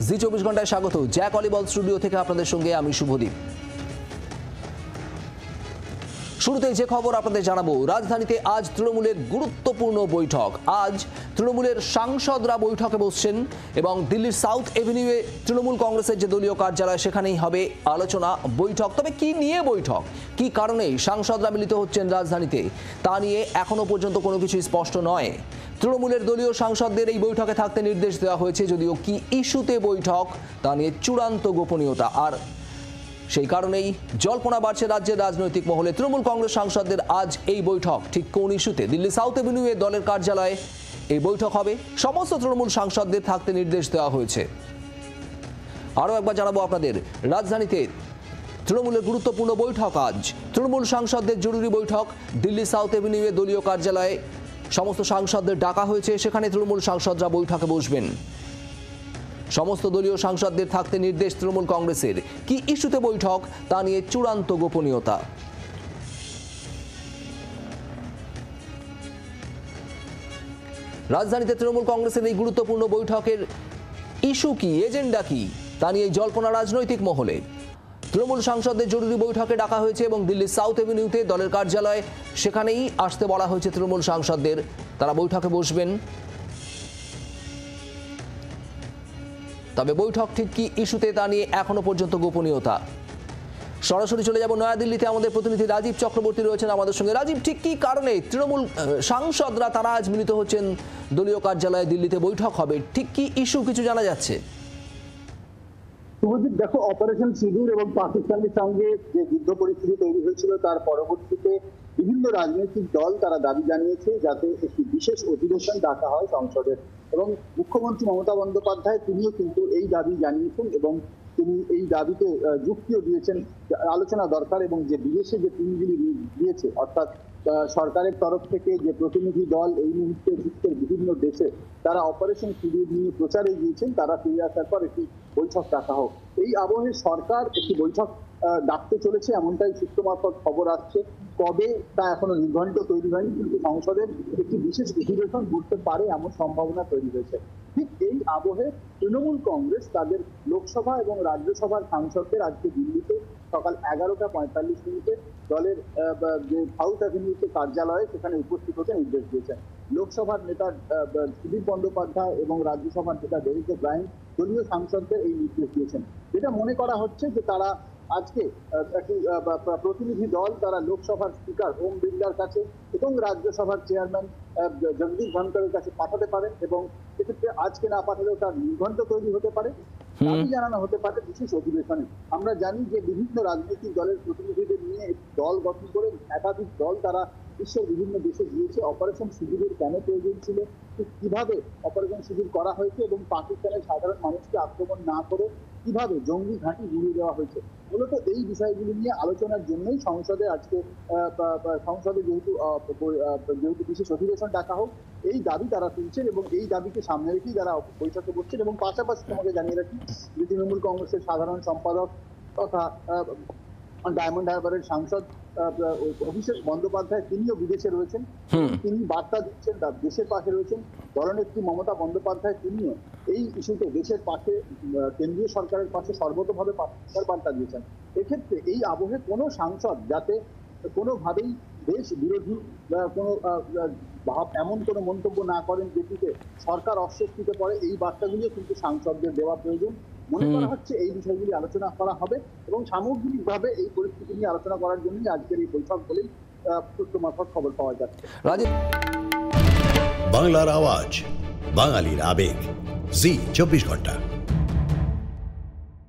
জি 24 ঘন্টায় স্বাগত। Jack অলিবল studio থেকে আপনাদের সঙ্গে আমি শুভদীপ। শুরুতে যে খবর আপনাদের জানাবো, রাজধানীতে আজ তৃণমূলের গুরুত্বপূর্ণ বৈঠক। আজ তৃণমূলের সাংসদরা বৈঠকে বসছেন এবং দিল্লির সাউথ এভিনিউয়ে তৃণমূল কংগ্রেসের যে দলীয় কার্যালয় সেখানেই হবে আলোচনা বৈঠক। তবে কি নিয়ে বৈঠক, কি কারণে সাংসদরা মিলিত হচ্ছেন রাজধানীতে, তা নিয়ে এখনো পর্যন্ত কোনো কিছুই স্পষ্ট নয়। তৃণমূলের দলীয় সাংসদদের এই বৈঠকে থাকতে নির্দেশ দেওয়া হয়েছে, যদিও কি ইস্যুতে বৈঠক তা নিয়ে চূড়ান্ত গোপনীয়তা। আর সেই কারণেই জল্পনা বাড়ছে রাজ্যের রাজনৈতিক মহলে। তৃণমূল কংগ্রেস সাংসদদের আজ এই বৈঠক ঠিক কোন ইস্যুতে? দিল্লি সাউথ এভিনিউয়ে দলের কার্যালয়ে এই বৈঠক হবে। সমস্ত তৃণমূল সাংসদদের থাকতে নির্দেশ দেওয়া হয়েছে। আরও একবার জানাবো আপনাদের, রাজধানীতে তৃণমূলের গুরুত্বপূর্ণ বৈঠক আজ। তৃণমূল সাংসদদের জরুরি বৈঠক দিল্লি সাউথ এভিনিউয়ে দলীয় কার্যালয়ে সমস্ত সাংসদদের ডাকা হয়েছে। সেখানে তৃণমূল সাংসদরা বৈঠকে বসবেন। সমস্ত দলীয় সাংসদদের থাকতে নির্দেশ তৃণমূল কংগ্রেসের। কি ইস্যুতে বৈঠক তা নিয়ে চূড়ান্ত গোপনীয়তা। রাজধানীতে তৃণমূল কংগ্রেসের এই গুরুত্বপূর্ণ বৈঠকের ইস্যু কি, এজেন্ডা কি, তা নিয়ে জল্পনা রাজনৈতিক মহলে। তৃণমূল সাংসদদের জরুরি বৈঠকে ডাকা হয়েছে এবং দিল্লির সাউথ এভিনিউতে দলের কার্যালয় সেখানেই আসতে বলা হয়েছে তৃণমূল সাংসদদের। তারা বৈঠকে বসবেন। তবে বৈঠক ঠিক কি ইস্যুতে তা নিয়ে এখনো পর্যন্ত গোপনীয়তা। সরাসরি চলে যাব নয়াদিল্লিতে, আমাদের প্রতিনিধি রাজীব চক্রবর্তী রয়েছেন আমাদের সঙ্গে। রাজীব, ঠিক কি কারণে তৃণমূল সাংসদরা তারা আজ মিলিত হচ্ছেন দলীয় কার্যালয়ে, দিল্লিতে বৈঠক হবে, ঠিক কি ইস্যু কিছু জানা যাচ্ছে? শুভজিৎ, দেখো, অপারেশন সিঁদুর এবং পাকিস্তানের সঙ্গে যে যুদ্ধ পরিস্থিতি তৈরি হয়েছিল তার পরবর্তীতে বিভিন্ন রাজনৈতিক দল তারা দাবি জানিয়েছে যাতে একটি বিশেষ অধিবেশন ডাকা হয় সংসদের, এবং মুখ্যমন্ত্রী মমতা বন্দ্যোপাধ্যায় তিনিও কিন্তু এই দাবি জানিয়েছেন এবং তিনি এই দাবিতে যুক্তিও দিয়েছেন আলোচনা দরকার, এবং যে বিদেশে যে টিমগুলি দিয়েছে অর্থাৎ সরকারের তরফ থেকে যে প্রতিনিধি দল এই মুহূর্তে বিশ্বের বিভিন্ন দেশে তারা অপারেশন সিঁদুর নিয়ে প্রচারে গিয়েছেন, তারা ফিরে আসার পর একটি বৈঠক ডাকা হোক। এই আবহে সরকার একটি বৈঠক ডাকতে চলেছে এমনটাই সূত্র মারফত খবর আসছে। কবে তা এখনো নির্ঘণ্ট তৈরি হয়নি, কিন্তু সংসদের একটি বিশেষ অধিবেশন ঘটতে পারে এমন সম্ভাবনা তৈরি হয়েছে। ঠিক এই আবহে তৃণমূল কংগ্রেস তাদের লোকসভা এবং রাজ্যসভার সাংসদদের আজকে দিল্লিতে সকাল 11:45 দলের যে সাউথ অ্যাভিনিউতে কার্যালয়ে সেখানে উপস্থিত হতে নির্দেশ দিয়েছেন। লোকসভার নেতা সুদীপ বন্দ্যোপাধ্যায় এবং রাজ্যসভার নেতা ডেরেক ওব্রায়েন দলীয় সাংসদদের এই নির্দেশ দিয়েছেন। যেটা মনে করা হচ্ছে যে তারা আজকে একটি প্রতিনিধি দল তারা লোকসভার স্পিকার ওম বিড়লার কাছে এবং রাজ্যসভার চেয়ারম্যান জগদীপ ধনকরের কাছে পাঠাতে পারেন, এবং সেক্ষেত্রে আজকে না পাঠালেও তার নির্ঘণ্ট তৈরি হতে পারে, দাবি জানানো হতে পারে বিশেষ অধিবেশনে। আমরা জানি যে বিভিন্ন রাজনৈতিক দলের প্রতিনিধিদের নিয়ে দল গঠন করে একাধিক দল তারা বিশ্বের বিভিন্ন দেশে গিয়েছে। অপারেশন সিঁদুরের কেন প্রয়োজন ছিল, কিভাবে অপারেশন সিঁদুর করা হয়েছে এবং পাকিস্তানের সাধারণ মানুষকে আক্রমণ না করে কিভাবে জঙ্গি ঘাঁটি গুঁড়িয়ে দেওয়া হয়েছে, মূলত এই বিষয়গুলি নিয়ে আলোচনার জন্যই সংসদে আজকে সংসদে যেহেতু বিশেষ অধিবেশন ডাকা হোক এই দাবি তারা তুলছেন, এবং এই দাবিকে সামনে রেখেই তারা বৈঠকে বসছেন। এবং পাশাপাশি তোমাকে জানিয়ে রাখি যে তৃণমূল কংগ্রেসের সাধারণ সম্পাদক তথা ডায়মন্ড হারবারের সাংসদ অভিষেক বন্দ্যোপাধ্যায় তিনিও বিদেশে রয়েছেন। তিনি বার্তা দিচ্ছেন, দেশের পাশে রয়েছেন। দলনেত্রী মমতা বন্দ্যোপাধ্যায় তিনিও এই ইস্যুতে দেশের পাশে, কেন্দ্রীয় সরকারের পাশে সর্বতোভাবে বার্তা দিয়েছেন। এক্ষেত্রে এই আবহে কোনো সাংসদ যাতে কোনোভাবেই দেশ বিরোধী বা কোনো এমন কোনো মন্তব্য না করেন যেটিতে সরকার অস্বস্তিতে পড়ে, এই বার্তাগুলিও কিন্তু সাংসদদের দেওয়া প্রয়োজন। মনে করা হচ্ছে এই বিষয়গুলি আলোচনা করা হবে এবং সামগ্রিকভাবে এই পরিস্থিতি নিয়ে আলোচনা করার জন্যই আজকের এই বৈঠক বলেই সূত্র মারফত খবর পাওয়া যাচ্ছে। বাংলার আওয়াজ, বাঙালির আবেগ, জি 24 ঘন্টা।